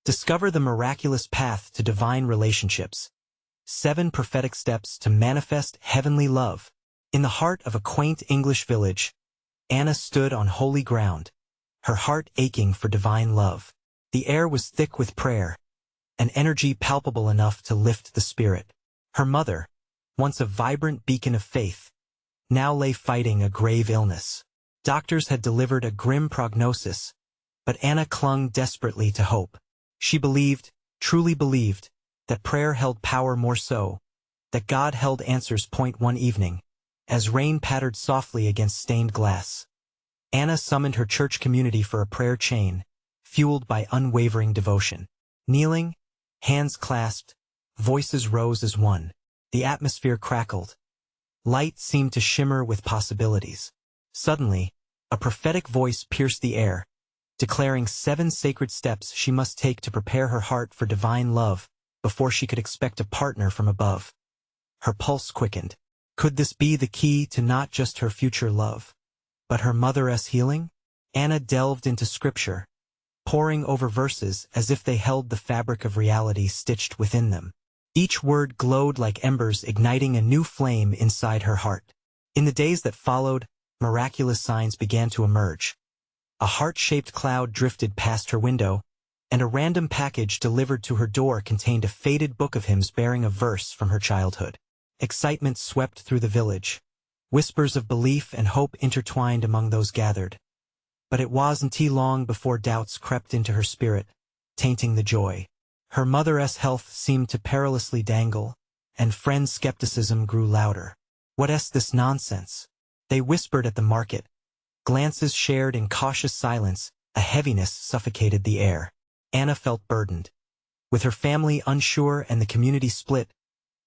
Discover the miraculous path to divine relationships. 7 prophetic steps to manifest heavenly love. In the heart of a quaint English village, Anna stood on holy ground, her heart aching for divine love. The air was thick with prayer, an energy palpable enough to lift the spirit. Her mother, once a vibrant beacon of faith, now lay fighting a grave illness. Doctors had delivered a grim prognosis, but Anna clung desperately to hope. She believed, truly believed, that prayer held power, more so, that God held answers. One evening, as rain pattered softly against stained glass, Anna summoned her church community for a prayer chain, fueled by unwavering devotion. Kneeling, hands clasped, voices rose as one. The atmosphere crackled. Light seemed to shimmer with possibilities. Suddenly, a prophetic voice pierced the air, declaring 7 sacred steps she must take to prepare her heart for divine love before she could expect a partner from above. Her pulse quickened. Could this be the key to not just her future love, but her mother's healing? Anna delved into scripture, poring over verses as if they held the fabric of reality stitched within them. Each word glowed like embers, igniting a new flame inside her heart. In the days that followed, miraculous signs began to emerge. A heart-shaped cloud drifted past her window, and a random package delivered to her door contained a faded book of hymns bearing a verse from her childhood. Excitement swept through the village. Whispers of belief and hope intertwined among those gathered. But it wasn't long before doubts crept into her spirit, tainting the joy. Her mother's health seemed to perilously dangle, and friends' skepticism grew louder. "What's this nonsense?" they whispered at the market. Glances shared in cautious silence, a heaviness suffocated the air. Anna felt burdened. With her family unsure and the community split,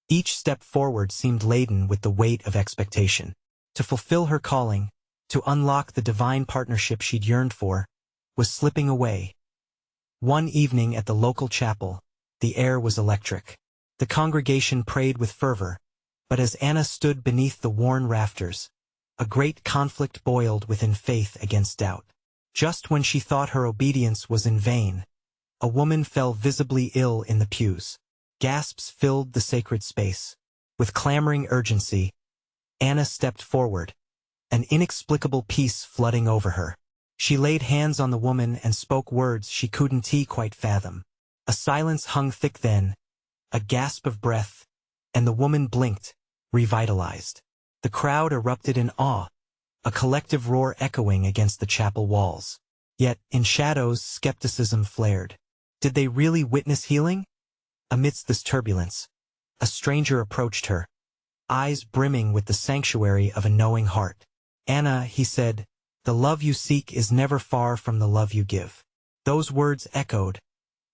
each step forward seemed laden with the weight of expectation. To fulfill her calling, to unlock the divine partnership she'd yearned for, was slipping away. One evening at the local chapel, the air was electric. The congregation prayed with fervor, but as Anna stood beneath the worn rafters, a great conflict boiled within faith against doubt. Just when she thought her obedience was in vain, a woman fell visibly ill in the pews. Gasps filled the sacred space. With clamoring urgency, Anna stepped forward, an inexplicable peace flooding over her. She laid hands on the woman and spoke words she couldn't quite fathom. A silence hung thick then, a gasp of breath, and the woman blinked, revitalized. The crowd erupted in awe, a collective roar echoing against the chapel walls. Yet, in shadows, skepticism flared. Did they really witness healing? Amidst this turbulence, a stranger approached her, eyes brimming with the sanctuary of a knowing heart. "Anna," he said, "the love you seek is never far from the love you give." Those words echoed,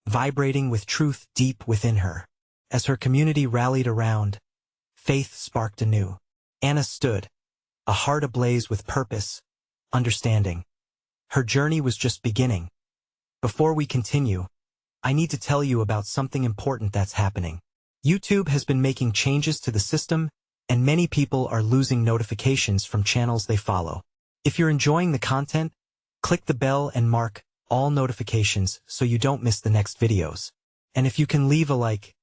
vibrating with truth deep within her. As her community rallied around, faith sparked anew. Anna stood, a heart ablaze with purpose, understanding. Her journey was just beginning. Before we continue, I need to tell you about something important that's happening. YouTube has been making changes to the system, and many people are losing notifications from channels they follow. If you're enjoying the content, click the bell and mark all notifications so you don't miss the next videos. And if you can leave a like,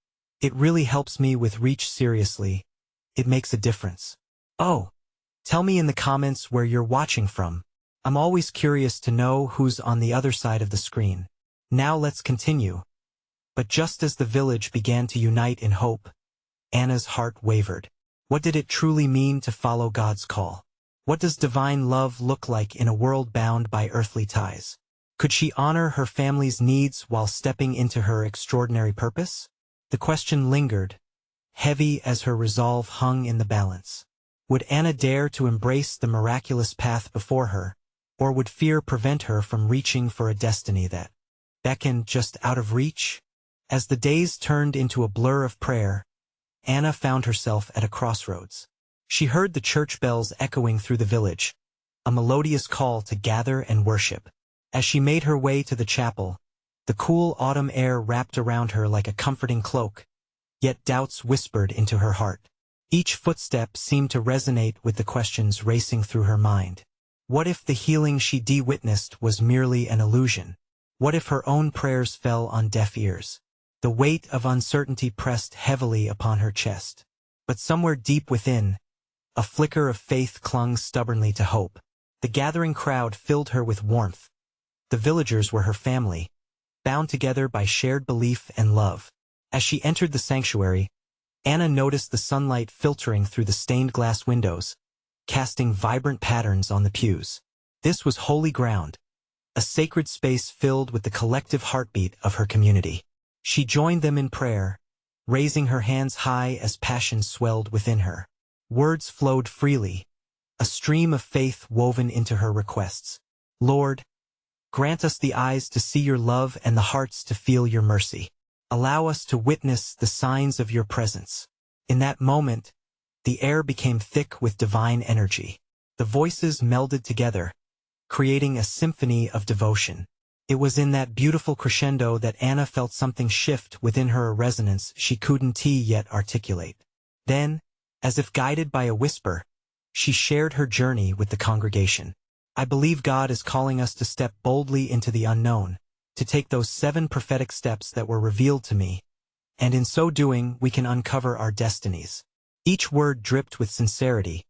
it really helps me with reach. Seriously, it makes a difference. Oh, tell me in the comments where you're watching from. I'm always curious to know who's on the other side of the screen. Now let's continue. But just as the village began to unite in hope, Anna's heart wavered. What did it truly mean to follow God's call? What does divine love look like in a world bound by earthly ties? Could she honor her family's needs while stepping into her extraordinary purpose? The question lingered, heavy as her resolve hung in the balance. Would Anna dare to embrace the miraculous path before her, or would fear prevent her from reaching for a destiny that beckoned just out of reach? As the days turned into a blur of prayer, Anna found herself at a crossroads. She heard the church bells echoing through the village, a melodious call to gather and worship. As she made her way to the chapel, the cool autumn air wrapped around her like a comforting cloak, yet doubts whispered into her heart. Each footstep seemed to resonate with the questions racing through her mind. What if the healing she witnessed was merely an illusion? What if her own prayers fell on deaf ears? The weight of uncertainty pressed heavily upon her chest. But somewhere deep within, a flicker of faith clung stubbornly to hope. The gathering crowd filled her with warmth. The villagers were her family, bound together by shared belief and love. As she entered the sanctuary, Anna noticed the sunlight filtering through the stained glass windows, casting vibrant patterns on the pews. This was holy ground, a sacred space filled with the collective heartbeat of her community. She joined them in prayer, raising her hands high as passion swelled within her. Words flowed freely, a stream of faith woven into her requests. Lord, grant us the eyes to see your love and the hearts to feel your mercy. Allow us to witness the signs of your presence. In that moment, the air became thick with divine energy. The voices melded together, creating a symphony of devotion. It was in that beautiful crescendo that Anna felt something shift within her, a resonance she couldn't yet articulate. Then, as if guided by a whisper, she shared her journey with the congregation. I believe God is calling us to step boldly into the unknown, to take those 7 prophetic steps that were revealed to me, and in so doing we can uncover our destinies. Each word dripped with sincerity,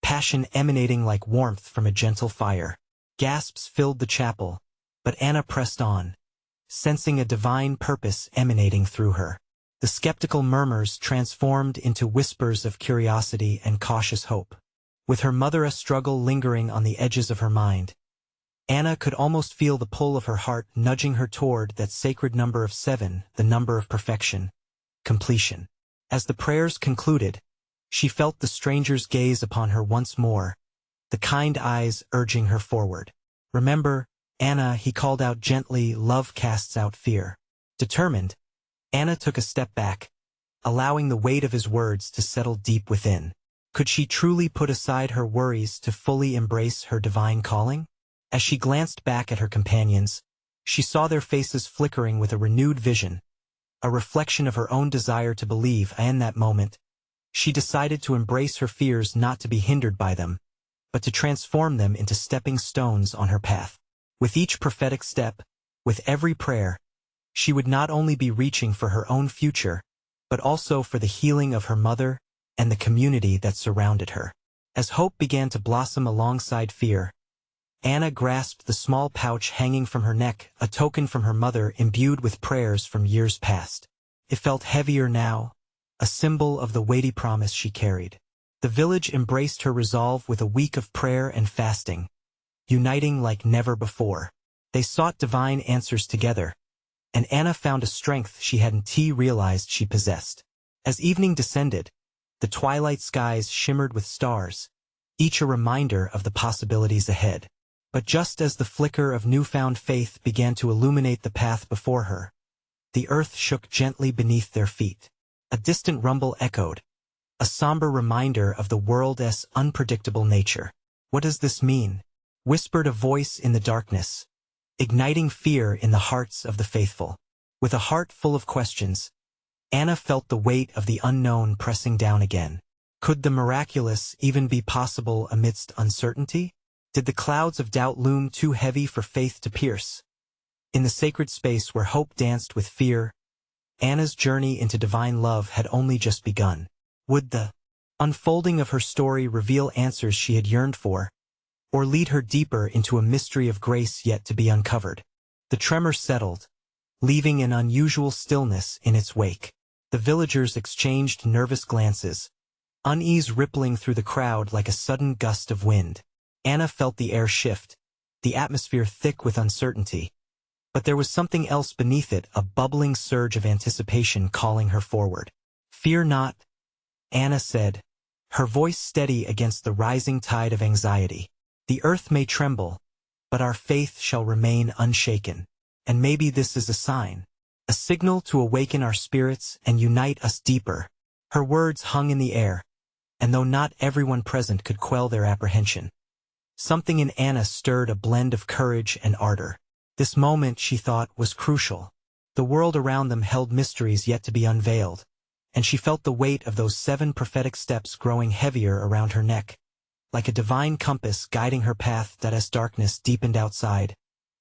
passion emanating like warmth from a gentle fire. Gasps filled the chapel, but Anna pressed on, sensing a divine purpose emanating through her. The skeptical murmurs transformed into whispers of curiosity and cautious hope. With her mother a struggle lingering on the edges of her mind, Anna could almost feel the pull of her heart nudging her toward that sacred number of 7, the number of perfection, completion. As the prayers concluded, she felt the stranger's gaze upon her once more, the kind eyes urging her forward. Remember, Anna, he called out gently, love casts out fear. Determined, Anna took a step back, allowing the weight of his words to settle deep within. Could she truly put aside her worries to fully embrace her divine calling? As she glanced back at her companions, she saw their faces flickering with a renewed vision, a reflection of her own desire to believe, and in that moment, she decided to embrace her fears, not to be hindered by them, but to transform them into stepping stones on her path. With each prophetic step, with every prayer, she would not only be reaching for her own future, but also for the healing of her mother and the community that surrounded her. As hope began to blossom alongside fear, Anna grasped the small pouch hanging from her neck, a token from her mother imbued with prayers from years past. It felt heavier now, a symbol of the weighty promise she carried. The village embraced her resolve with a week of prayer and fasting, uniting like never before. They sought divine answers together, and Anna found a strength she hadn't realized she possessed. As evening descended, the twilight skies shimmered with stars, each a reminder of the possibilities ahead. But just as the flicker of newfound faith began to illuminate the path before her, the earth shook gently beneath their feet. A distant rumble echoed, a somber reminder of the world's unpredictable nature. What does this mean? Whispered a voice in the darkness, igniting fear in the hearts of the faithful. With a heart full of questions, Anna felt the weight of the unknown pressing down again. Could the miraculous even be possible amidst uncertainty? Did the clouds of doubt loom too heavy for faith to pierce? In the sacred space where hope danced with fear, Anna's journey into divine love had only just begun. Would the unfolding of her story reveal answers she had yearned for, or lead her deeper into a mystery of grace yet to be uncovered? The tremor settled, leaving an unusual stillness in its wake. The villagers exchanged nervous glances, unease rippling through the crowd like a sudden gust of wind. Anna felt the air shift, the atmosphere thick with uncertainty. But there was something else beneath it, a bubbling surge of anticipation calling her forward. Fear not, Anna said, her voice steady against the rising tide of anxiety. The earth may tremble, but our faith shall remain unshaken. And maybe this is a sign, a signal to awaken our spirits and unite us deeper. Her words hung in the air, and though not everyone present could quell their apprehension, something in Anna stirred a blend of courage and ardor. This moment, she thought, was crucial. The world around them held mysteries yet to be unveiled, and she felt the weight of those 7 prophetic steps growing heavier around her neck, like a divine compass guiding her path that as darkness deepened outside,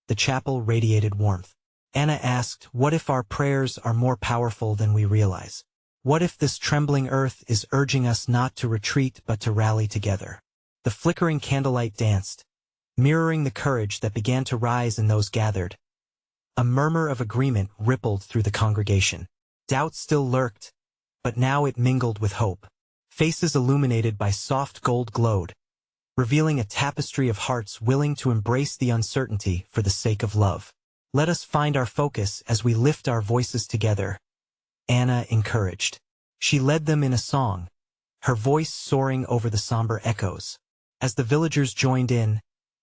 The chapel radiated warmth. Anna asked, what if our prayers are more powerful than we realize? What if this trembling earth is urging us not to retreat but to rally together? The flickering candlelight danced, mirroring the courage that began to rise in those gathered. A murmur of agreement rippled through the congregation. Doubt still lurked, but now it mingled with hope. Faces illuminated by soft gold glowed, revealing a tapestry of hearts willing to embrace the uncertainty for the sake of love. Let us find our focus as we lift our voices together, Anna encouraged. She led them in a song, her voice soaring over the somber echoes. As the villagers joined in,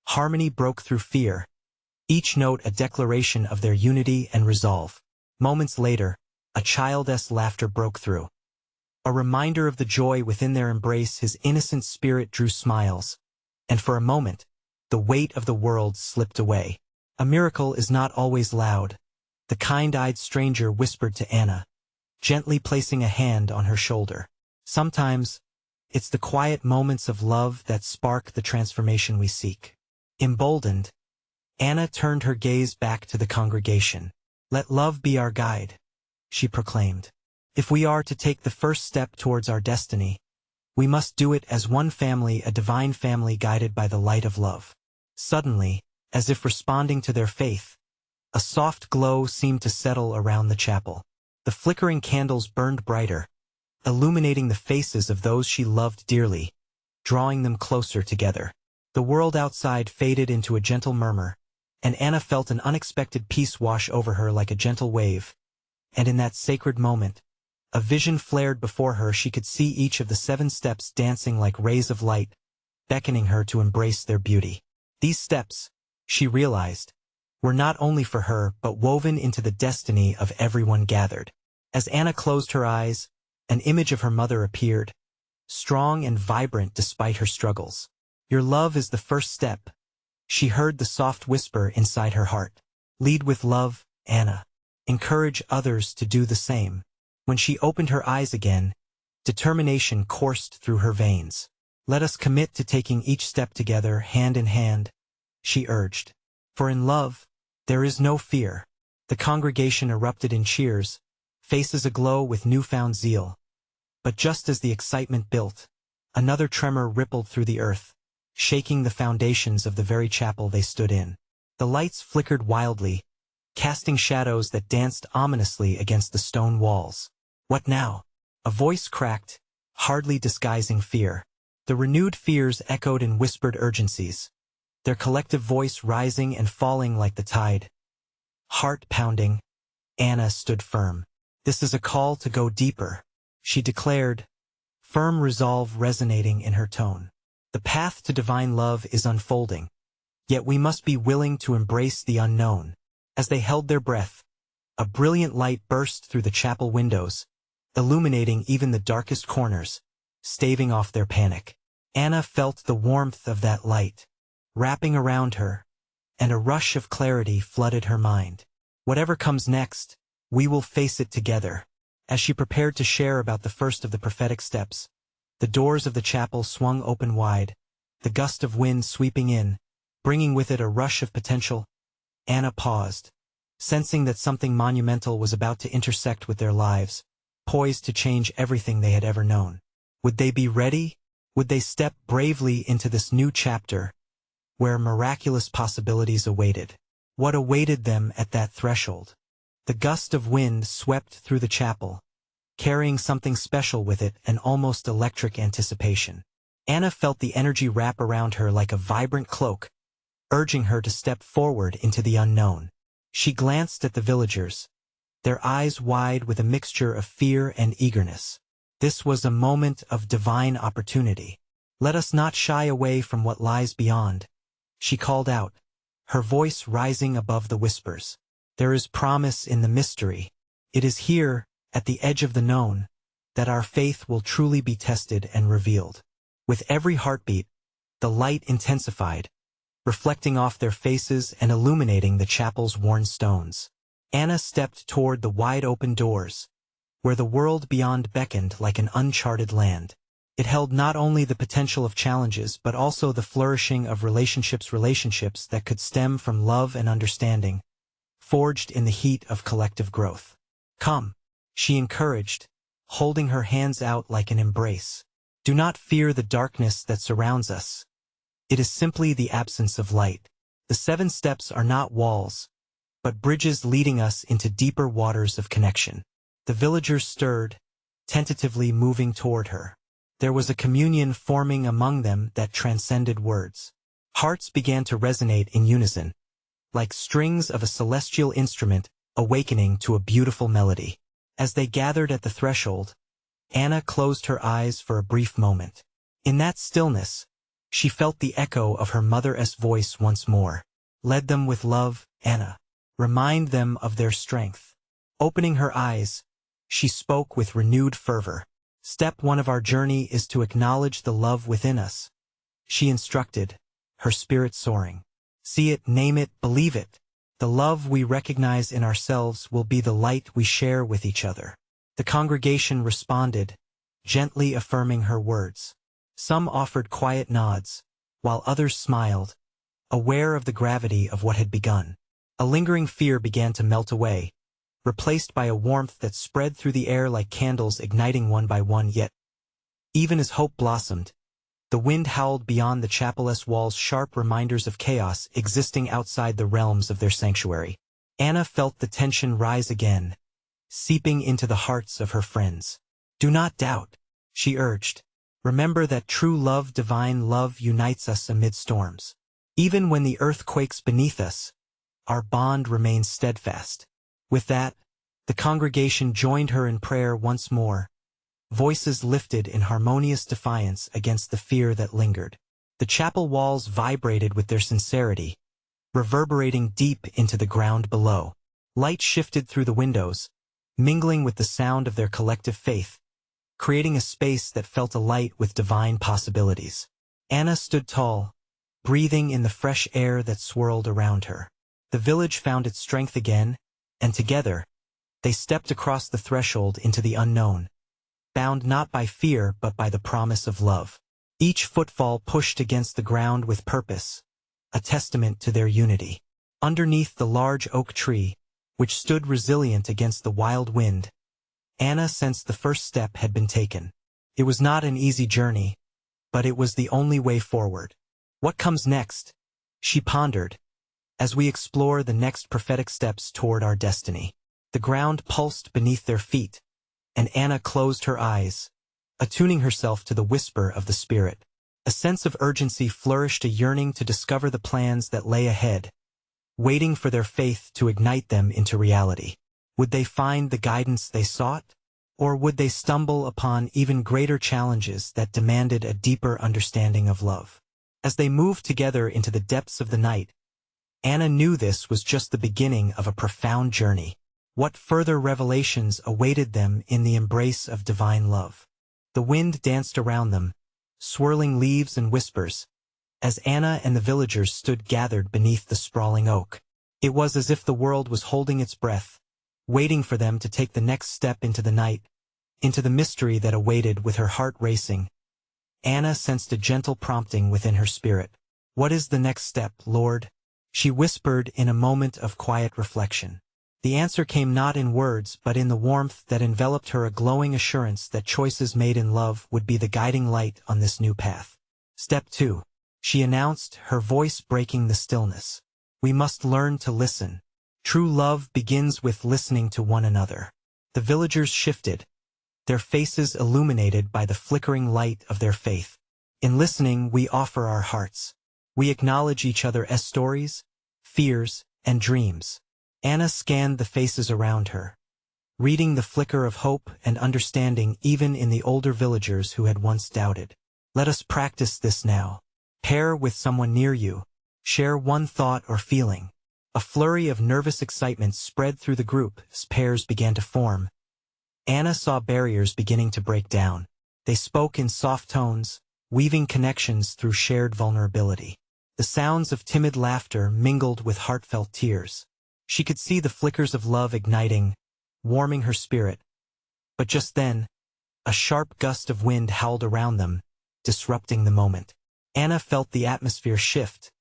harmony broke through fear, each note a declaration of their unity and resolve. Moments later, a child's laughter broke through. A reminder of the joy within their embrace, his innocent spirit drew smiles, and for a moment, the weight of the world slipped away. A miracle is not always loud, the kind-eyed stranger whispered to Anna, gently placing a hand on her shoulder. Sometimes, it's the quiet moments of love that spark the transformation we seek. Emboldened, Anna turned her gaze back to the congregation. Let love be our guide, she proclaimed. If we are to take the first step towards our destiny, we must do it as one family, a divine family guided by the light of love. Suddenly, as if responding to their faith, a soft glow seemed to settle around the chapel. The flickering candles burned brighter, illuminating the faces of those she loved dearly, drawing them closer together. The world outside faded into a gentle murmur, and Anna felt an unexpected peace wash over her like a gentle wave. And in that sacred moment, a vision flared before her. She could see each of the 7 steps dancing like rays of light, beckoning her to embrace their beauty. These steps, she realized, were not only for her but woven into the destiny of everyone gathered. As Anna closed her eyes, an image of her mother appeared, strong and vibrant despite her struggles. Your love is the first step, she heard the soft whisper inside her heart. Lead with love, Anna. Encourage others to do the same. When she opened her eyes again, determination coursed through her veins. Let us commit to taking each step together, hand in hand, she urged. For in love, there is no fear. The congregation erupted in cheers, faces aglow with newfound zeal. But just as the excitement built, another tremor rippled through the earth, shaking the foundations of the very chapel they stood in. The lights flickered wildly, casting shadows that danced ominously against the stone walls. What now? A voice cracked, hardly disguising fear. The renewed fears echoed in whispered urgencies, their collective voice rising and falling like the tide. Heart pounding, Anna stood firm. This is a call to go deeper, she declared, firm resolve resonating in her tone. The path to divine love is unfolding, yet we must be willing to embrace the unknown. As they held their breath, a brilliant light burst through the chapel windows, illuminating even the darkest corners, staving off their panic. Anna felt the warmth of that light, wrapping around her, and a rush of clarity flooded her mind. Whatever comes next, we will face it together. As she prepared to share about the first of the prophetic steps, the doors of the chapel swung open wide, the gust of wind sweeping in, bringing with it a rush of potential. Anna paused, sensing that something monumental was about to intersect with their lives, poised to change everything they had ever known. Would they be ready? Would they step bravely into this new chapter, where miraculous possibilities awaited? What awaited them at that threshold? The gust of wind swept through the chapel, carrying something special with it, an almost electric anticipation. Anna felt the energy wrap around her like a vibrant cloak, urging her to step forward into the unknown. She glanced at the villagers, their eyes wide with a mixture of fear and eagerness. This was a moment of divine opportunity. Let us not shy away from what lies beyond, she called out, her voice rising above the whispers. There is promise in the mystery. It is here, at the edge of the known, that our faith will truly be tested and revealed. With every heartbeat, the light intensified, reflecting off their faces and illuminating the chapel's worn stones. Anna stepped toward the wide-open doors, where the world beyond beckoned like an uncharted land. It held not only the potential of challenges but also the flourishing of relationships that could stem from love and understanding, forged in the heat of collective growth. "Come," she encouraged, holding her hands out like an embrace. "Do not fear the darkness that surrounds us. It is simply the absence of light. The 7 steps are not walls, but bridges leading us into deeper waters of connection." The villagers stirred, tentatively moving toward her. There was a communion forming among them that transcended words. Hearts began to resonate in unison, like strings of a celestial instrument awakening to a beautiful melody. As they gathered at the threshold, Anna closed her eyes for a brief moment. In that stillness, she felt the echo of her mother's voice once more. "Lead them with love, Anna. Remind them of their strength." Opening her eyes, she spoke with renewed fervor. "Step 1 of our journey is to acknowledge the love within us," she instructed, her spirit soaring. "See it, name it, believe it. The love we recognize in ourselves will be the light we share with each other." The congregation responded, gently affirming her words. Some offered quiet nods, while others smiled, aware of the gravity of what had begun. A lingering fear began to melt away, replaced by a warmth that spread through the air like candles igniting one by one. Yet, even as hope blossomed, the wind howled beyond the chapel's walls, sharp reminders of chaos existing outside the realms of their sanctuary. Anna felt the tension rise again, seeping into the hearts of her friends. "Do not doubt," she urged. "Remember that true love, divine love, unites us amid storms. Even when the earth quakes beneath us, our bond remains steadfast." With that, the congregation joined her in prayer once more, voices lifted in harmonious defiance against the fear that lingered. The chapel walls vibrated with their sincerity, reverberating deep into the ground below. Light shifted through the windows, mingling with the sound of their collective faith, creating a space that felt alight with divine possibilities. Anna stood tall, breathing in the fresh air that swirled around her. The village found its strength again, and together, they stepped across the threshold into the unknown, bound not by fear but by the promise of love. Each footfall pushed against the ground with purpose, a testament to their unity. Underneath the large oak tree, which stood resilient against the wild wind, Anna sensed the first step had been taken. It was not an easy journey, but it was the only way forward. "What comes next?" she pondered, as we explore the next prophetic steps toward our destiny. The ground pulsed beneath their feet, and Anna closed her eyes, attuning herself to the whisper of the Spirit. A sense of urgency flourished, a yearning to discover the plans that lay ahead, waiting for their faith to ignite them into reality. Would they find the guidance they sought, or would they stumble upon even greater challenges that demanded a deeper understanding of love? As they moved together into the depths of the night, Anna knew this was just the beginning of a profound journey. What further revelations awaited them in the embrace of divine love? The wind danced around them, swirling leaves and whispers, as Anna and the villagers stood gathered beneath the sprawling oak. It was as if the world was holding its breath, waiting for them to take the next step into the night, into the mystery that awaited. With her heart racing, Anna sensed a gentle prompting within her spirit. "What is the next step, Lord?" she whispered in a moment of quiet reflection. The answer came not in words but in the warmth that enveloped her, a glowing assurance that choices made in love would be the guiding light on this new path. "Step 2, she announced, her voice breaking the stillness. "We must learn to listen. True love begins with listening to one another." The villagers shifted, their faces illuminated by the flickering light of their faith. "In listening, we offer our hearts. We acknowledge each other's stories, fears, and dreams." Anna scanned the faces around her, reading the flicker of hope and understanding even in the older villagers who had once doubted. "Let us practice this now. Pair with someone near you. Share one thought or feeling." A flurry of nervous excitement spread through the group as pairs began to form. Anna saw barriers beginning to break down. They spoke in soft tones, weaving connections through shared vulnerability. The sounds of timid laughter mingled with heartfelt tears. She could see the flickers of love igniting, warming her spirit. But just then, A sharp gust of wind howled around them, disrupting the moment. Anna felt the atmosphere shift,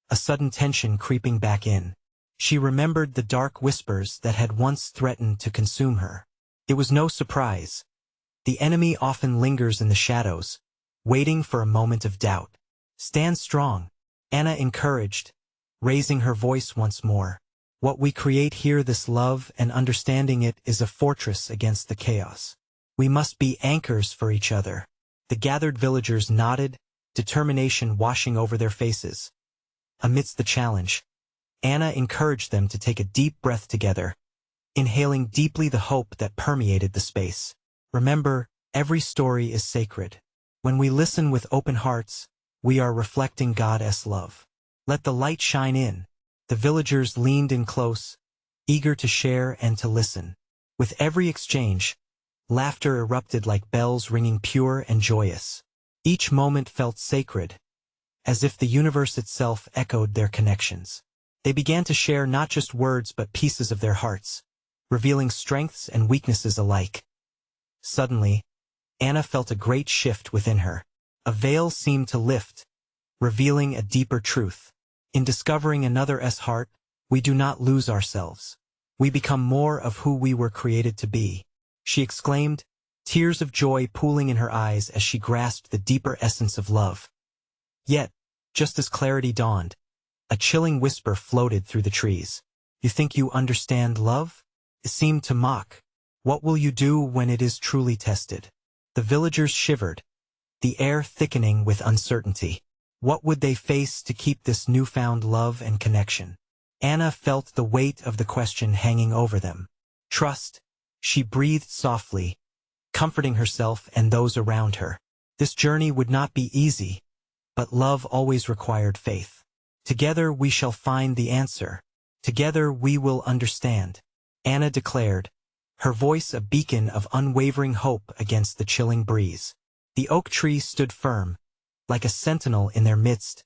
a sudden tension creeping back in. She remembered the dark whispers that had once threatened to consume her. It was no surprise. The enemy often lingers in the shadows, waiting for a moment of doubt. Stand strong, Anna encouraged, raising her voice once more. What we create here, this love and understanding it, is a fortress against the chaos. We must be anchors for each other. The gathered villagers nodded, determination washing over their faces. Amidst the challenge, Anna encouraged them to take a deep breath together, inhaling deeply the hope that permeated the space. Remember, every story is sacred. When we listen with open hearts, we are reflecting God's love. Let the light shine in. The villagers leaned in close, eager to share and to listen. With every exchange, laughter erupted like bells ringing pure and joyous. Each moment felt sacred, as if the universe itself echoed their connections. They began to share not just words but pieces of their hearts, revealing strengths and weaknesses alike. Suddenly, Anna felt a great shift within her. A veil seemed to lift, revealing a deeper truth. In discovering another's heart, we do not lose ourselves. We become more of who we were created to be, she exclaimed, tears of joy pooling in her eyes as she grasped the deeper essence of love. Yet, just as clarity dawned, a chilling whisper floated through the trees. You think you understand love? It seemed to mock. What will you do when it is truly tested? The villagers shivered, the air thickening with uncertainty. What would they face to keep this newfound love and connection? Anna felt the weight of the question hanging over them. Trust, she breathed softly, comforting herself and those around her. This journey would not be easy, but love always required faith. Together we shall find the answer. Together we will understand, Anna declared, her voice a beacon of unwavering hope against the chilling breeze. The oak tree stood firm, like a sentinel in their midst,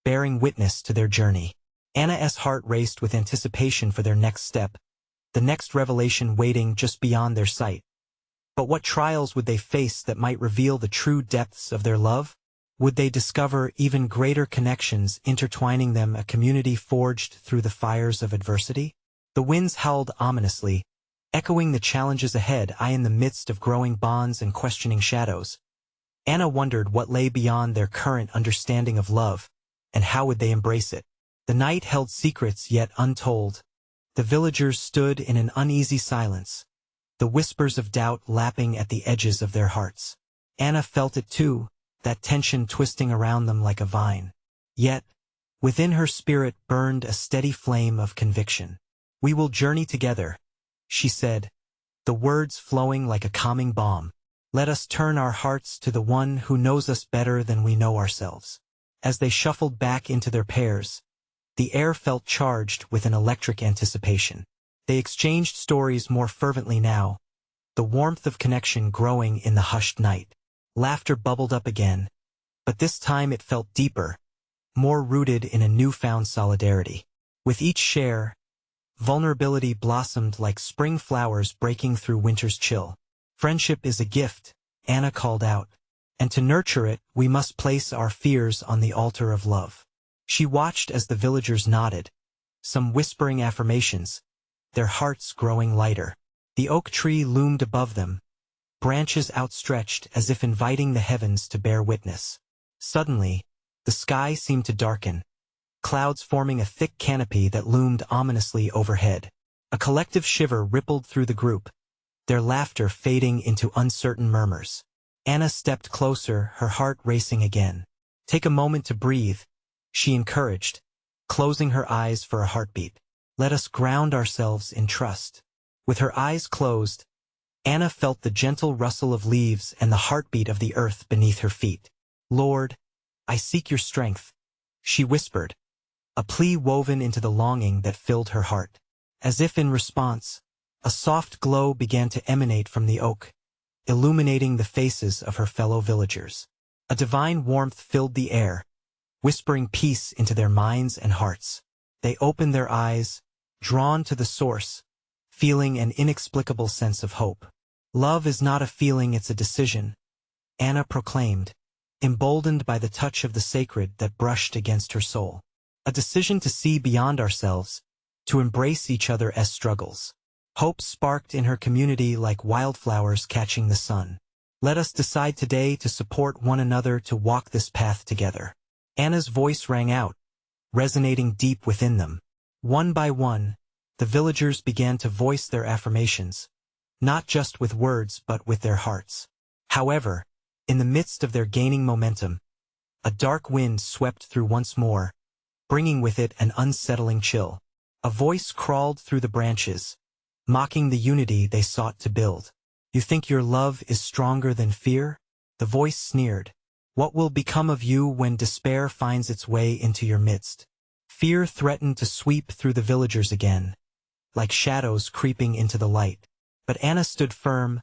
bearing witness to their journey. Anna's heart raced with anticipation for their next step, the next revelation waiting just beyond their sight. But what trials would they face that might reveal the true depths of their love? Would they discover even greater connections intertwining them, a community forged through the fires of adversity? The winds howled ominously, echoing the challenges ahead. In the midst of growing bonds and questioning shadows, Anna wondered what lay beyond their current understanding of love, and how would they embrace it. The night held secrets yet untold. The villagers stood in an uneasy silence, the whispers of doubt lapping at the edges of their hearts. Anna felt it too, that tension twisting around them like a vine. Yet, within her spirit burned a steady flame of conviction. We will journey together, she said, the words flowing like a calming balm. Let us turn our hearts to the one who knows us better than we know ourselves. As they shuffled back into their pairs, the air felt charged with an electric anticipation. They exchanged stories more fervently now, the warmth of connection growing in the hushed night. Laughter bubbled up again, but this time it felt deeper, more rooted in a newfound solidarity. With each share, vulnerability blossomed like spring flowers breaking through winter's chill. Friendship is a gift, Anna called out, and to nurture it, we must place our fears on the altar of love. She watched as the villagers nodded, some whispering affirmations, their hearts growing lighter. The oak tree loomed above them, branches outstretched as if inviting the heavens to bear witness. Suddenly, the sky seemed to darken, clouds forming a thick canopy that loomed ominously overhead. A collective shiver rippled through the group, their laughter fading into uncertain murmurs. Anna stepped closer, her heart racing again. Take a moment to breathe, she encouraged, closing her eyes for a heartbeat. Let us ground ourselves in trust. With her eyes closed, Anna felt the gentle rustle of leaves and the heartbeat of the earth beneath her feet. Lord, I seek your strength, she whispered, a plea woven into the longing that filled her heart. As if in response, a soft glow began to emanate from the oak, illuminating the faces of her fellow villagers. A divine warmth filled the air, whispering peace into their minds and hearts. They opened their eyes, drawn to the source, feeling an inexplicable sense of hope. Love is not a feeling, it's a decision, Anna proclaimed, emboldened by the touch of the sacred that brushed against her soul. A decision to see beyond ourselves, to embrace each other as struggles. Hope sparked in her community like wildflowers catching the sun. Let us decide today to support one another, to walk this path together. Anna's voice rang out, resonating deep within them. One by one, the villagers began to voice their affirmations, not just with words but with their hearts. However, in the midst of their gaining momentum, a dark wind swept through once more, bringing with it an unsettling chill. A voice crawled through the branches, mocking the unity they sought to build. You think your love is stronger than fear? The voice sneered. What will become of you when despair finds its way into your midst? Fear threatened to sweep through the villagers again, like shadows creeping into the light. But Anna stood firm,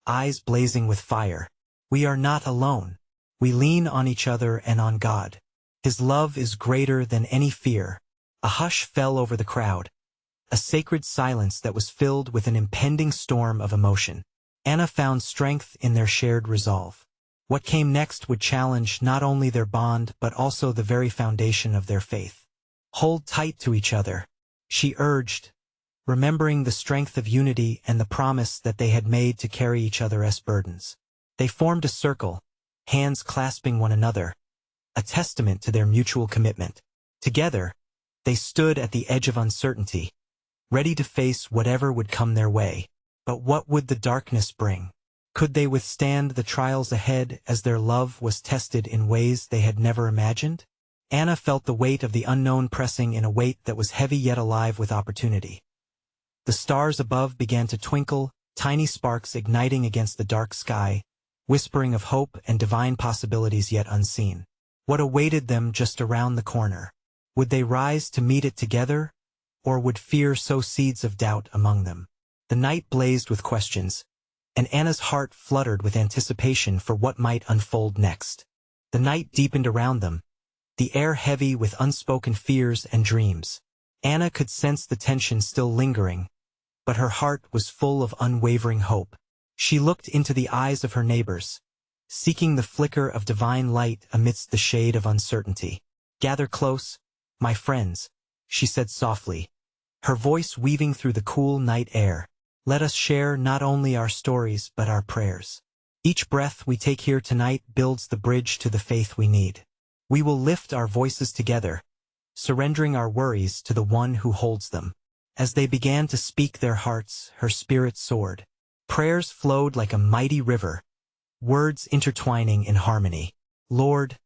eyes blazing with fire. We are not alone. We lean on each other and on God. His love is greater than any fear. A hush fell over the crowd, a sacred silence that was filled with an impending storm of emotion. Anna found strength in their shared resolve. What came next would challenge not only their bond but also the very foundation of their faith. Hold tight to each other, she urged, remembering the strength of unity and the promise that they had made to carry each other as burdens. They formed a circle, hands clasping one another, a testament to their mutual commitment. Together, they stood at the edge of uncertainty, ready to face whatever would come their way. But what would the darkness bring? Could they withstand the trials ahead as their love was tested in ways they had never imagined? Anna felt the weight of the unknown pressing in a weight that was heavy yet alive with opportunity. The stars above began to twinkle, tiny sparks igniting against the dark sky, whispering of hope and divine possibilities yet unseen. What awaited them just around the corner? Would they rise to meet it together, or would fear sow seeds of doubt among them? The night blazed with questions, and Anna's heart fluttered with anticipation for what might unfold next. The night deepened around them, the air heavy with unspoken fears and dreams. Anna could sense the tension still lingering, but her heart was full of unwavering hope. She looked into the eyes of her neighbors, seeking the flicker of divine light amidst the shade of uncertainty. Gather close, my friends, she said softly, her voice weaving through the cool night air. Let us share not only our stories but our prayers. Each breath we take here tonight builds the bridge to the faith we need. We will lift our voices together, surrendering our worries to the one who holds them. As they began to speak their hearts, her spirit soared. Prayers flowed like a mighty river, words intertwining in harmony. Lord,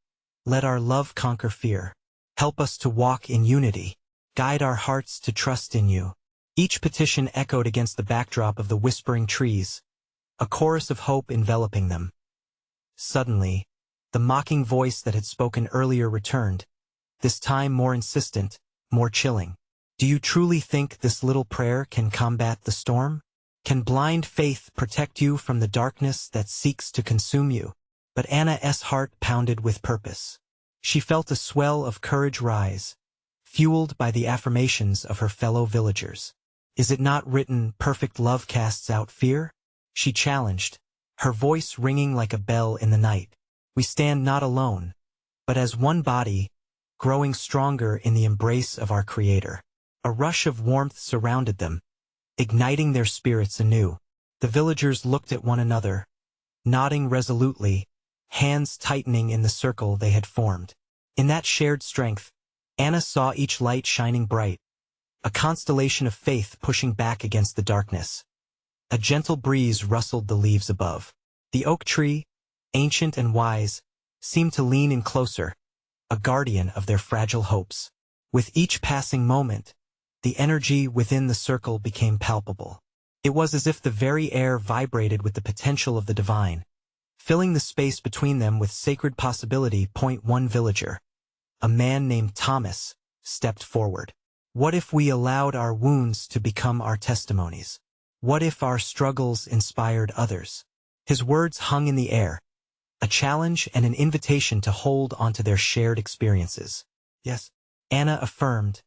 let our love conquer fear. Help us to walk in unity. Guide our hearts to trust in you. Each petition echoed against the backdrop of the whispering trees, a chorus of hope enveloping them. Suddenly, the mocking voice that had spoken earlier returned, this time more insistent, more chilling. Do you truly think this little prayer can combat the storm? Can blind faith protect you from the darkness that seeks to consume you? But Anna's heart pounded with purpose. She felt a swell of courage rise, fueled by the affirmations of her fellow villagers. Is it not written, perfect love casts out fear? She challenged, her voice ringing like a bell in the night. We stand not alone, but as one body, growing stronger in the embrace of our Creator. A rush of warmth surrounded them, igniting their spirits anew. The villagers looked at one another, nodding resolutely, hands tightening in the circle they had formed. In that shared strength, Anna saw each light shining bright, a constellation of faith pushing back against the darkness. A gentle breeze rustled the leaves above. The oak tree, ancient and wise, seemed to lean in closer, a guardian of their fragile hopes. With each passing moment, the energy within the circle became palpable. It was as if the very air vibrated with the potential of the divine, filling the space between them with sacred possibility. One villager, a man named Thomas, stepped forward. What if we allowed our wounds to become our testimonies? What if our struggles inspired others? His words hung in the air, a challenge and an invitation to hold onto their shared experiences. Yes, Anna affirmed,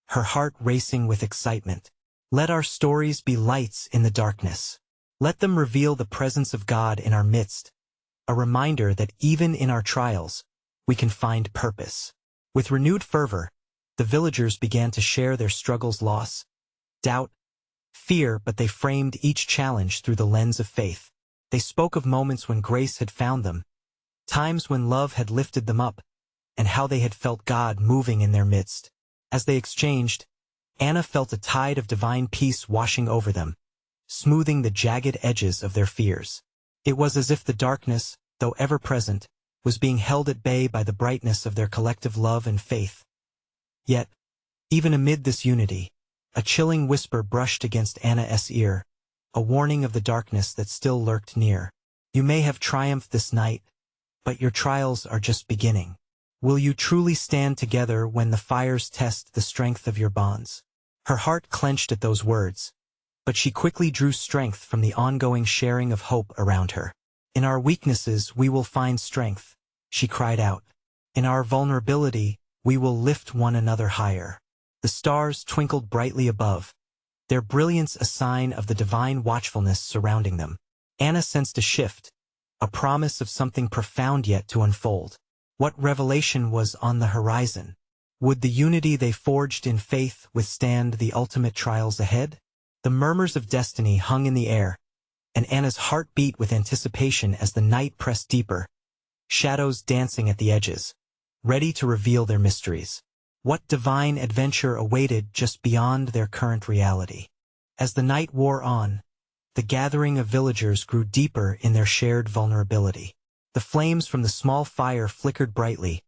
her heart racing with excitement. Let our stories be lights in the darkness. Let them reveal the presence of God in our midst, a reminder that even in our trials, we can find purpose. With renewed fervor, the villagers began to share their struggles, loss, doubt, fear, but they framed each challenge through the lens of faith. They spoke of moments when grace had found them, times when love had lifted them up, and how they had felt God moving in their midst. As they exchanged, Anna felt a tide of divine peace washing over them, smoothing the jagged edges of their fears. It was as if the darkness, though ever present, was being held at bay by the brightness of their collective love and faith. Yet, even amid this unity, a chilling whisper brushed against Anna's ear, a warning of the darkness that still lurked near. You may have triumphed this night, but your trials are just beginning. Will you truly stand together when the fires test the strength of your bonds? Her heart clenched at those words, but she quickly drew strength from the ongoing sharing of hope around her. In our weaknesses we will find strength, she cried out. In our vulnerability, we will lift one another higher. The stars twinkled brightly above, their brilliance a sign of the divine watchfulness surrounding them. Anna sensed a shift, a promise of something profound yet to unfold. What revelation was on the horizon? Would the unity they forged in faith withstand the ultimate trials ahead? The murmurs of destiny hung in the air, and Anna's heart beat with anticipation as the night pressed deeper, shadows dancing at the edges, ready to reveal their mysteries. What divine adventure awaited just beyond their current reality? As the night wore on, the gathering of villagers grew deeper in their shared vulnerability. The flames from the small fire flickered brightly,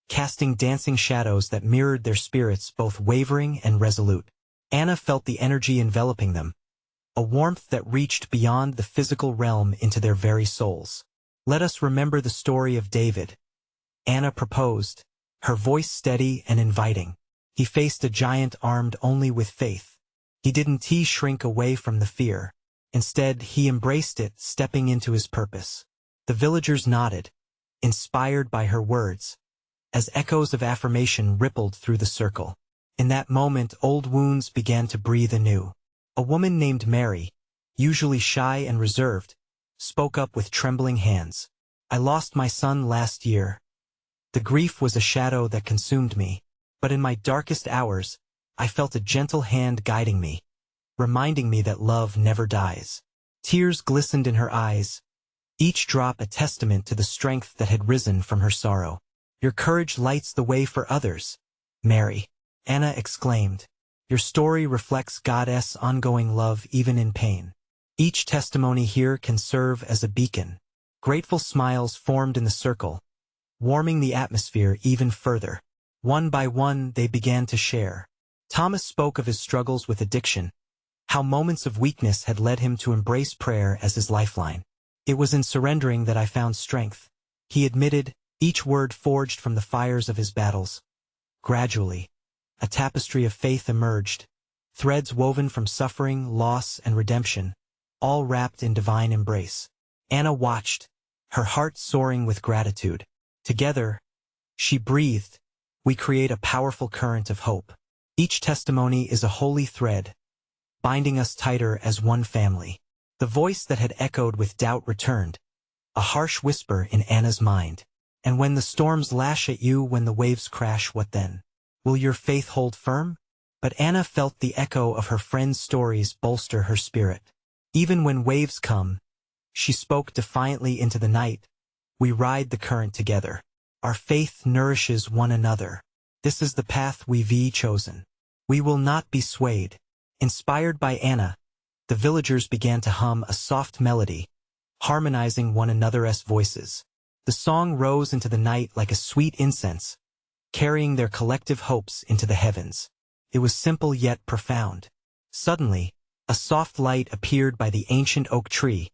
casting dancing shadows that mirrored their spirits, both wavering and resolute. Anna felt the energy enveloping them, a warmth that reached beyond the physical realm into their very souls. Let us remember the story of David. Anna proposed, her voice steady and inviting. He faced a giant armed only with faith. He didn't shrink away from the fear. Instead, he embraced it, stepping into his purpose. The villagers nodded, inspired by her words, as echoes of affirmation rippled through the circle. In that moment, old wounds began to breathe anew. A woman named Mary, usually shy and reserved, spoke up with trembling hands. I lost my son last year. The grief was a shadow that consumed me, but in my darkest hours, I felt a gentle hand guiding me, reminding me that love never dies. Tears glistened in her eyes, each drop a testament to the strength that had risen from her sorrow. Your courage lights the way for others, Mary, Anna exclaimed. Your story reflects God's ongoing love even in pain. Each testimony here can serve as a beacon. Grateful smiles formed in the circle, warming the atmosphere even further. One by one, they began to share. Thomas spoke of his struggles with addiction, how moments of weakness had led him to embrace prayer as his lifeline. It was in surrendering that I found strength, he admitted, each word forged from the fires of his battles. Gradually, a tapestry of faith emerged, threads woven from suffering, loss, and redemption, all wrapped in divine embrace. Anna watched, her heart soaring with gratitude. Together, she breathed, we create a powerful current of hope. Each testimony is a holy thread, binding us tighter as one family. The voice that had echoed with doubt returned, a harsh whisper in Anna's mind. And when the storms lash at you, when the waves crash, what then? Will your faith hold firm? But Anna felt the echo of her friend's stories bolster her spirit. Even when waves come, she spoke defiantly into the night, we ride the current together. Our faith nourishes one another. This is the path we've chosen. We will not be swayed. Inspired by Anna, the villagers began to hum a soft melody, harmonizing one another's voices. The song rose into the night like a sweet incense, carrying their collective hopes into the heavens. It was simple yet profound. Suddenly, a soft light appeared by the ancient oak tree,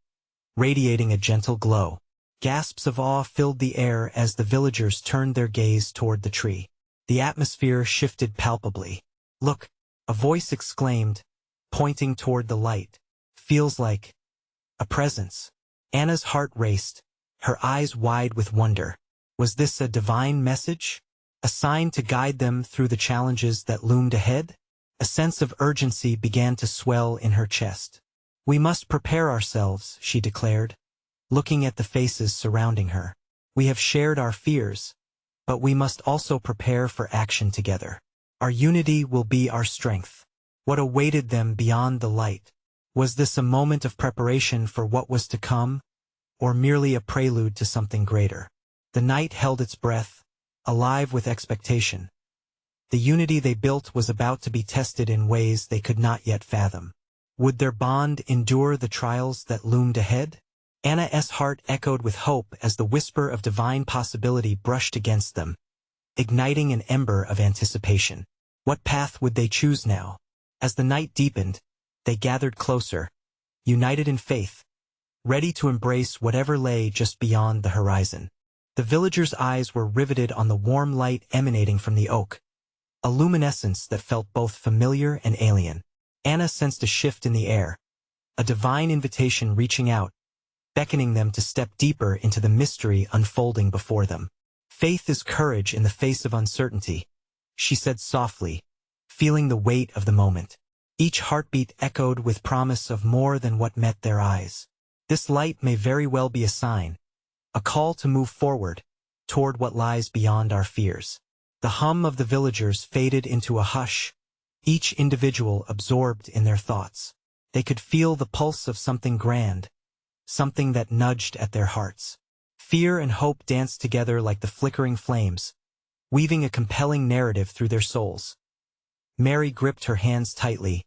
radiating a gentle glow. Gasps of awe filled the air as the villagers turned their gaze toward the tree. The atmosphere shifted palpably. Look, a voice exclaimed, pointing toward the light. Feels like a presence. Anna's heart raced, her eyes wide with wonder. Was this a divine message? A sign to guide them through the challenges that loomed ahead? A sense of urgency began to swell in her chest. "We must prepare ourselves," she declared, looking at the faces surrounding her. "We have shared our fears, but we must also prepare for action together. Our unity will be our strength." What awaited them beyond the light? Was this a moment of preparation for what was to come, or merely a prelude to something greater? The night held its breath, alive with expectation. The unity they built was about to be tested in ways they could not yet fathom. Would their bond endure the trials that loomed ahead? Anna's heart echoed with hope as the whisper of divine possibility brushed against them, igniting an ember of anticipation. What path would they choose now? As the night deepened, they gathered closer, united in faith, ready to embrace whatever lay just beyond the horizon. The villagers' eyes were riveted on the warm light emanating from the oak, a luminescence that felt both familiar and alien. Anna sensed a shift in the air, a divine invitation reaching out, beckoning them to step deeper into the mystery unfolding before them. "Faith is courage in the face of uncertainty," she said softly, feeling the weight of the moment. Each heartbeat echoed with promise of more than what met their eyes. This light may very well be a sign, a call to move forward, toward what lies beyond our fears. The hum of the villagers faded into a hush, each individual absorbed in their thoughts. They could feel the pulse of something grand, something that nudged at their hearts. Fear and hope danced together like the flickering flames, weaving a compelling narrative through their souls. Mary gripped her hands tightly,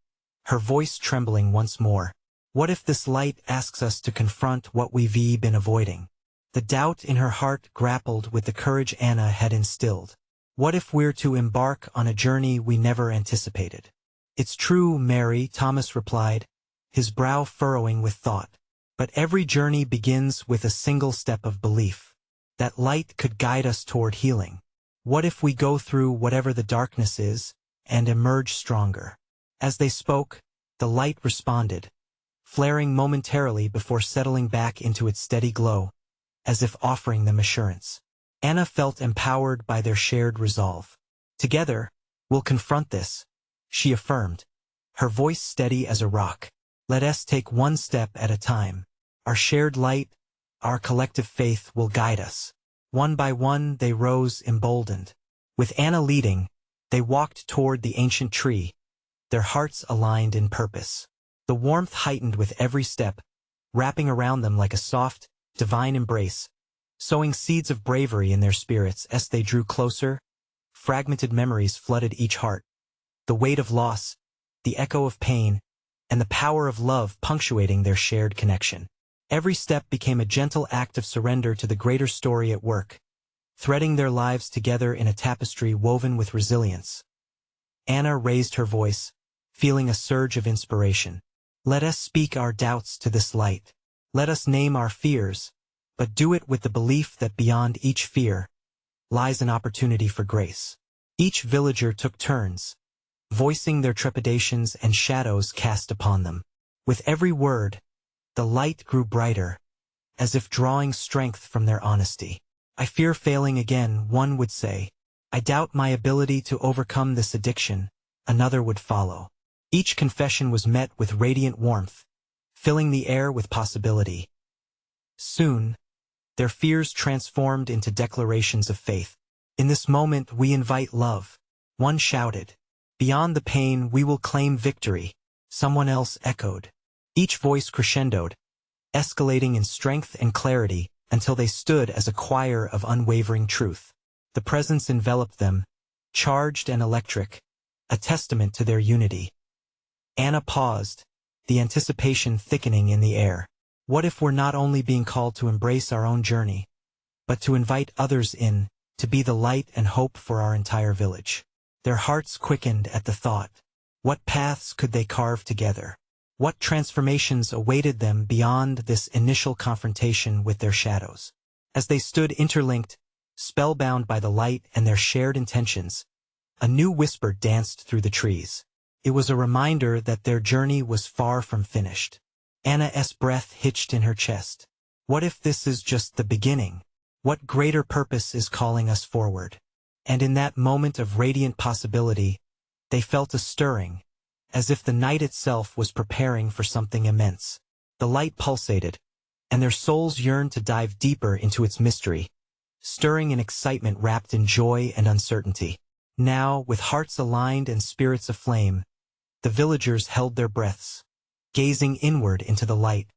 her voice trembling once more. What if this light asks us to confront what we've been avoiding? The doubt in her heart grappled with the courage Anna had instilled. What if we're to embark on a journey we never anticipated? "It's true, Mary," Thomas replied, his brow furrowing with thought. "But every journey begins with a single step of belief. That light could guide us toward healing. What if we go through whatever the darkness is, and emerge stronger?" As they spoke, the light responded, flaring momentarily before settling back into its steady glow, as if offering them assurance. Anna felt empowered by their shared resolve. "Together, we'll confront this," she affirmed, her voice steady as a rock. "Let us take one step at a time. Our shared light, our collective faith will guide us." One by one they rose emboldened. With Anna leading, they walked toward the ancient tree, their hearts aligned in purpose. The warmth heightened with every step, wrapping around them like a soft, divine embrace, sowing seeds of bravery in their spirits. As they drew closer, fragmented memories flooded each heart. The weight of loss, the echo of pain, and the power of love punctuating their shared connection. Every step became a gentle act of surrender to the greater story at work, threading their lives together in a tapestry woven with resilience. Anna raised her voice, feeling a surge of inspiration. "Let us speak our doubts to this light. Let us name our fears, but do it with the belief that beyond each fear lies an opportunity for grace." Each villager took turns, voicing their trepidations and shadows cast upon them. With every word, the light grew brighter, as if drawing strength from their honesty. "I fear failing again," one would say. "I doubt my ability to overcome this addiction," another would follow. Each confession was met with radiant warmth, filling the air with possibility. Soon, their fears transformed into declarations of faith. "In this moment we invite love," one shouted. "Beyond the pain we will claim victory," someone else echoed. Each voice crescendoed, escalating in strength and clarity until they stood as a choir of unwavering truth. The presence enveloped them, charged and electric, a testament to their unity. Anna paused, the anticipation thickening in the air. What if we're not only being called to embrace our own journey, but to invite others in, to be the light and hope for our entire village? Their hearts quickened at the thought. What paths could they carve together? What transformations awaited them beyond this initial confrontation with their shadows? As they stood interlinked, spellbound by the light and their shared intentions, a new whisper danced through the trees. It was a reminder that their journey was far from finished. Anna's breath hitched in her chest. What if this is just the beginning? What greater purpose is calling us forward? And in that moment of radiant possibility, they felt a stirring, as if the night itself was preparing for something immense. The light pulsated, and their souls yearned to dive deeper into its mystery, stirring in excitement wrapped in joy and uncertainty. Now, with hearts aligned and spirits aflame, the villagers held their breaths, gazing inward into the light,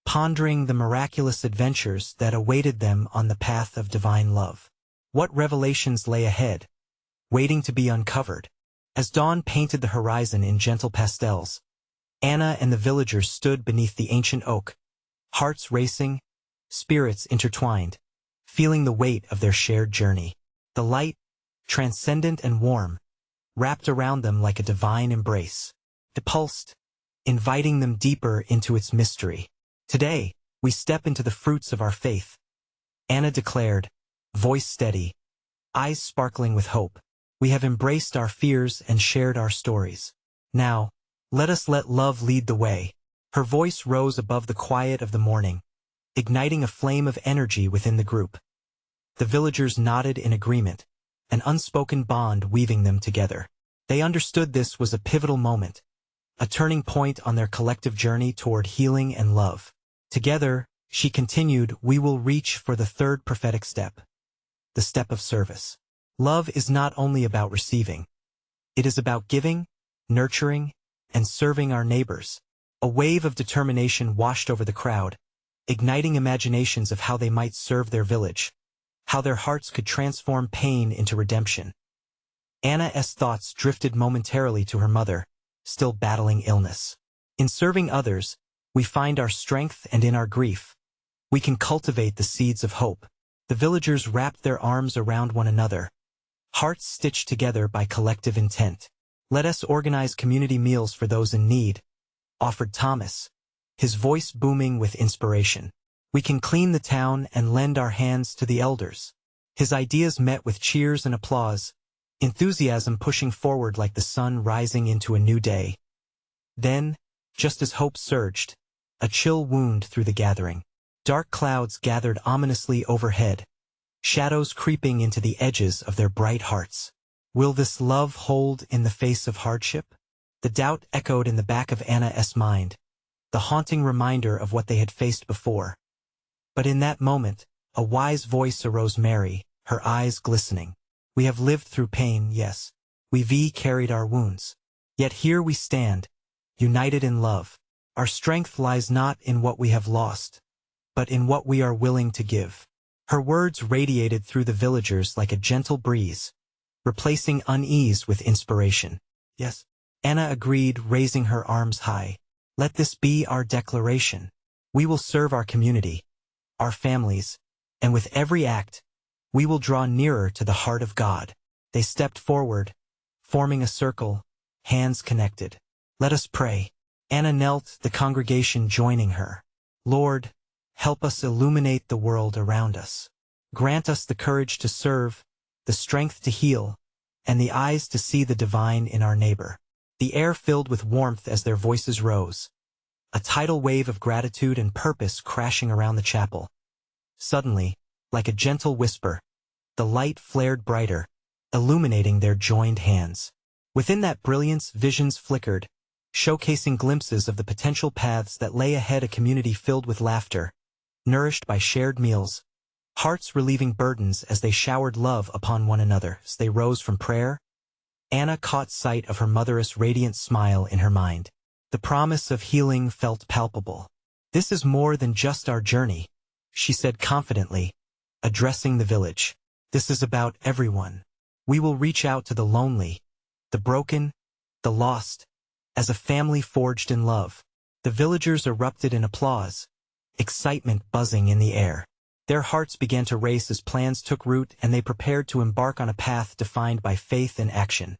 pondering the miraculous adventures that awaited them on the path of divine love. What revelations lay ahead, waiting to be uncovered? As dawn painted the horizon in gentle pastels, Anna and the villagers stood beneath the ancient oak, hearts racing, spirits intertwined, feeling the weight of their shared journey. The light, transcendent and warm, wrapped around them like a divine embrace. It pulsed, inviting them deeper into its mystery. Today, we step into the fruits of our faith, Anna declared, voice steady, eyes sparkling with hope. We have embraced our fears and shared our stories. Now, let us let love lead the way. Her voice rose above the quiet of the morning, igniting a flame of energy within the group. The villagers nodded in agreement, an unspoken bond weaving them together. They understood this was a pivotal moment, a turning point on their collective journey toward healing and love. Together, she continued, we will reach for the third prophetic step, the step of service. Love is not only about receiving. It is about giving, nurturing, and serving our neighbors. A wave of determination washed over the crowd, igniting imaginations of how they might serve their village, how their hearts could transform pain into redemption. Anna's thoughts drifted momentarily to her mother, still battling illness. In serving others, we find our strength, and in our grief, we can cultivate the seeds of hope. The villagers wrapped their arms around one another, hearts stitched together by collective intent. Let us organize community meals for those in need, offered Thomas, his voice booming with inspiration. We can clean the town and lend our hands to the elders. His ideas met with cheers and applause, enthusiasm pushing forward like the sun rising into a new day. Then, just as hope surged, a chill wound through the gathering. Dark clouds gathered ominously overhead, shadows creeping into the edges of their bright hearts. Will this love hold in the face of hardship? The doubt echoed in the back of Anna's mind, the haunting reminder of what they had faced before. But in that moment, a wise voice arose, Mary, her eyes glistening. We have lived through pain, yes. We've carried our wounds. Yet here we stand, united in love. Our strength lies not in what we have lost, but in what we are willing to give. Her words radiated through the villagers like a gentle breeze, replacing unease with inspiration. Yes, Anna agreed, raising her arms high. Let this be our declaration. We will serve our community, our families, and with every act, we will draw nearer to the heart of God. They stepped forward, forming a circle, hands connected. Let us pray. Anna knelt, the congregation joining her. Lord, help us illuminate the world around us. Grant us the courage to serve, the strength to heal, and the eyes to see the divine in our neighbor. The air filled with warmth as their voices rose, a tidal wave of gratitude and purpose crashing around the chapel. Suddenly, like a gentle whisper, the light flared brighter, illuminating their joined hands. Within that brilliance, visions flickered, showcasing glimpses of the potential paths that lay ahead, a community filled with laughter, nourished by shared meals, hearts relieving burdens as they showered love upon one another. As they rose from prayer, Anna caught sight of her mother's radiant smile in her mind. The promise of healing felt palpable. This is more than just our journey, she said confidently, addressing the village. This is about everyone. We will reach out to the lonely, the broken, the lost, as a family forged in love. The villagers erupted in applause, excitement buzzing in the air. Their hearts began to race as plans took root, and they prepared to embark on a path defined by faith and action.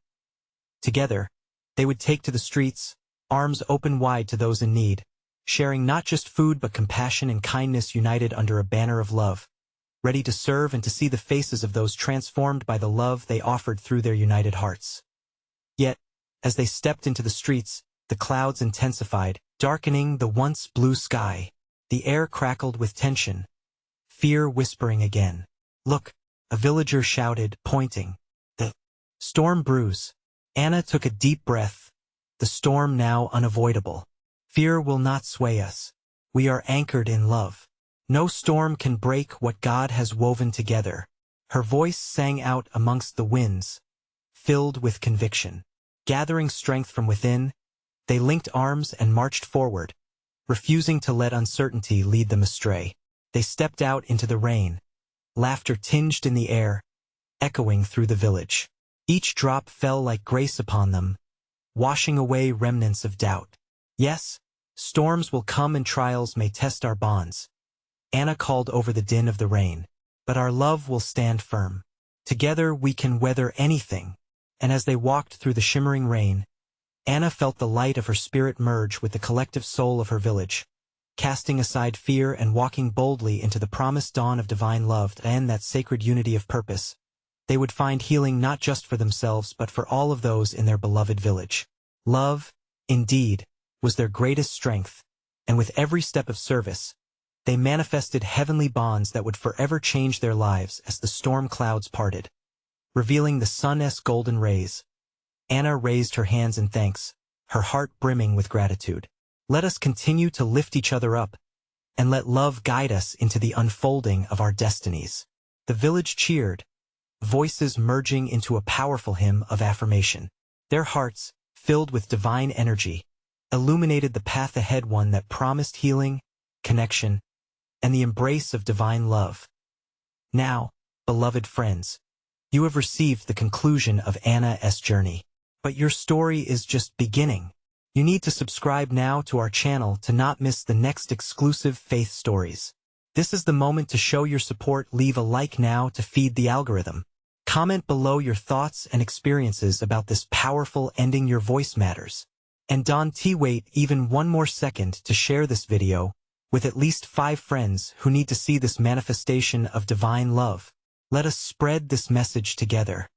Together, they would take to the streets, arms open wide to those in need, sharing not just food but compassion and kindness, united under a banner of love, ready to serve and to see the faces of those transformed by the love they offered through their united hearts. Yet, as they stepped into the streets, the clouds intensified, darkening the once blue sky. The air crackled with tension, fear whispering again. Look, a villager shouted, pointing. The storm brews. Anna took a deep breath, the storm now unavoidable. Fear will not sway us. We are anchored in love. No storm can break what God has woven together. Her voice sang out amongst the winds, filled with conviction. Gathering strength from within, they linked arms and marched forward, refusing to let uncertainty lead them astray. They stepped out into the rain, laughter tinged in the air, echoing through the village. Each drop fell like grace upon them, washing away remnants of doubt. Yes, storms will come and trials may test our bonds. Anna called over the din of the rain, but our love will stand firm. Together we can weather anything. And as they walked through the shimmering rain, Anna felt the light of her spirit merge with the collective soul of her village, casting aside fear and walking boldly into the promised dawn of divine love and that sacred unity of purpose. They would find healing not just for themselves but for all of those in their beloved village. Love, indeed, was their greatest strength, and with every step of service, they manifested heavenly bonds that would forever change their lives as the storm clouds parted. Revealing the sun's golden rays, Anna raised her hands in thanks, her heart brimming with gratitude. Let us continue to lift each other up, and let love guide us into the unfolding of our destinies. The village cheered, voices merging into a powerful hymn of affirmation. Their hearts, filled with divine energy, illuminated the path ahead, one that promised healing, connection, and the embrace of divine love. Now, beloved friends, you have received the conclusion of Anna's journey. But your story is just beginning. You need to subscribe now to our channel to not miss the next exclusive faith stories. This is the moment to show your support. Leave a like now to feed the algorithm. Comment below your thoughts and experiences about this powerful Ending Your Voice Matters. And wait even one more second to share this video with at least 5 friends who need to see this manifestation of divine love. Let us spread this message together.